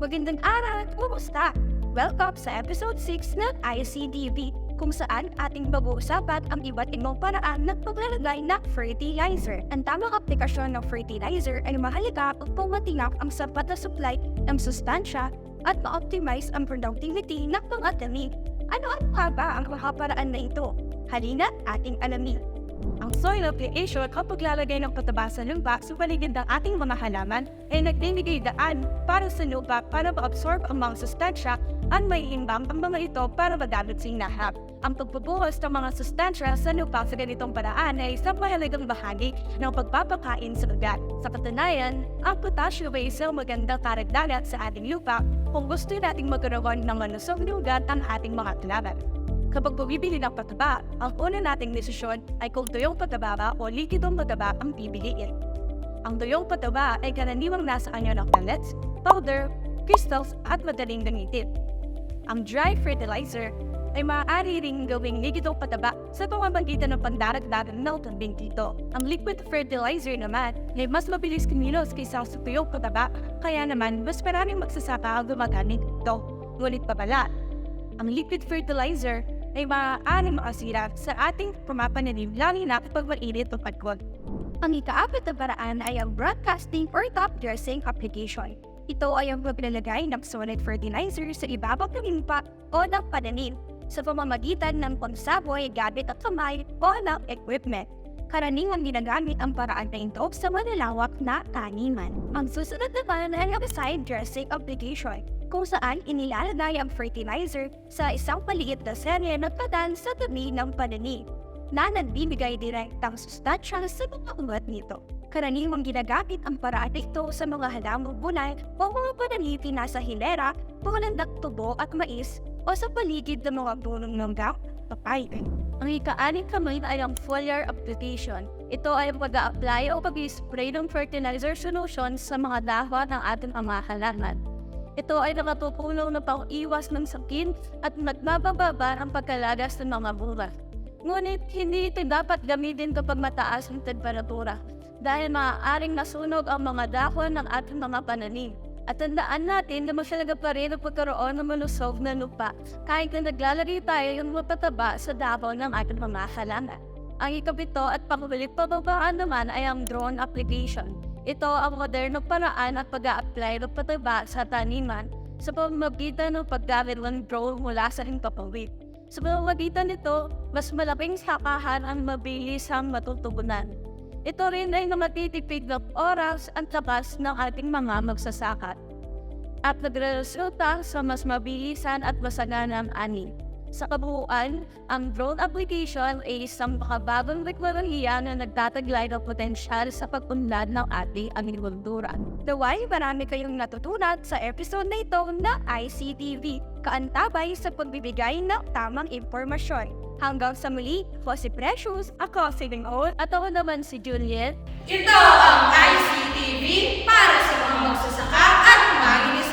Magandang araw! Kumusta? Welcome sa episode 6 ng ICTV, kung saan ating pag-uusapan ang iba't ibang paraan ng paglalagay ng fertilizer. Ang tamang aplikasyon ng fertilizer ay mahalaga upang matinap ang sapat na supply ng sustansya at ma-optimize ang productivity ng mga tanim. Ano nga ba ang mga paraan na ito? Halina ating alamin. Ang soil application o paglalagay ng pataba sa lupa sa paligid ng ating mga halaman ay nagbibigay daan para sa lupa para ma-absorb ang mga sustansya at maiimbang ang mga ito para magamit sa inahap. Ang pagbubuhos ng mga sustansya sa lupa sa ganitong paraan ay isang mahalagang bahagi ng pagpapakain sa ugat. Sa katunayan, ang potassium ay isang magandang karagdagan sa ating lupa kung gusto nating magkaroon ng malusog na ugat ang ating mga halaman. Kapag bumibili ng pataba, ang una nating desisyon ay kung tuyong pataba ba o likidong pataba ang pipiliin. Ang tuyong pataba ay karaniwang nasa anyo ng pellets, powder, crystals at madaling gamitin. Ang dry fertilizer ay maaari ring gawing likidong pataba sa pamamagitan ng pagdaragdagan ng tubig dito. Ang liquid fertilizer naman ay mas mabilis kumilos kaysa sa tuyong pataba, kaya naman mas maraming magsasaka ang gumagamit ito. Ngunit pabala, ang liquid fertilizer ay maaaring makasira sa ating pumapananim lalo na kapag mainit o panahon. Ang ika-apat na paraan ay ang broadcasting or top dressing application. Ito ay ang paglalagay ng solid fertilizer sa ibabaw ng lupa o ng pananim sa pamamagitan ng pagsaboy gamit ang kamay o ng equipment. Karaniwang ginagamit ang paraan na ito sa malalawak na taniman. Ang susunod naman ay ang side dressing application, kung saan inilalagay ang fertilizer sa isang maliit na serye na padan sa tabi ng pananim na nagbibigay direktang sustansya sa mga ugat nito. Karaniwang ginagamit ang paraan ito sa mga halamang bunay o mga pananim na sa hilera, tulad ng tubo at mais o sa paligid ng mga punong langga, papaya. Ang ika-anim kamay ay ang foliar application. Ito ay pag-a-apply o pag-spray ng fertilizer solution sa mga dahon ng ating mga halaman. Ito ay nakatutulong na pang-iwas ng sakit at nagbababa ang pagkalagas ng mga bunga. Ngunit hindi ito dapat gamitin kapag mataas ang temperatura dahil maaaring nasunog ang mga dahon ng ating mga pananim. At tandaan natin na mahalaga pa rin ang pagkaroon ng malusog na lupa kahit na naglalagay tayo ng mapataba sa dahon ng ating mga halaman. Ang ikapito at pangulit pababaan naman ay ang drone application. Ito ang modernong paraan at pag-a-apply ng pataba sa taniman sa pamamagitan ng paggamit ng drone mula sa himpapawid. Sa pamamagitan nito, mas malaking sakahan ang mabilis ang matutugunan. Ito rin ay namatitipid ng oras at lakas ng ating mga magsasaka at nagresulta sa mas mabilisan at masaganang ani. Sa kabuuan, ang drone application ay isang makabagong teknolohiya na nagtataglay ng potensyal sa pag-unlad ng ating agrikultura. Naway marami kayong natutunan sa episode na ito ng ICTV, kaantabay sa pagbibigay ng tamang impormasyon. Hanggang sa muli, ako si Precious, ako si Lingon, at ako naman si Juliet. Ito ang ICTV para sa mga magsasaka at maginis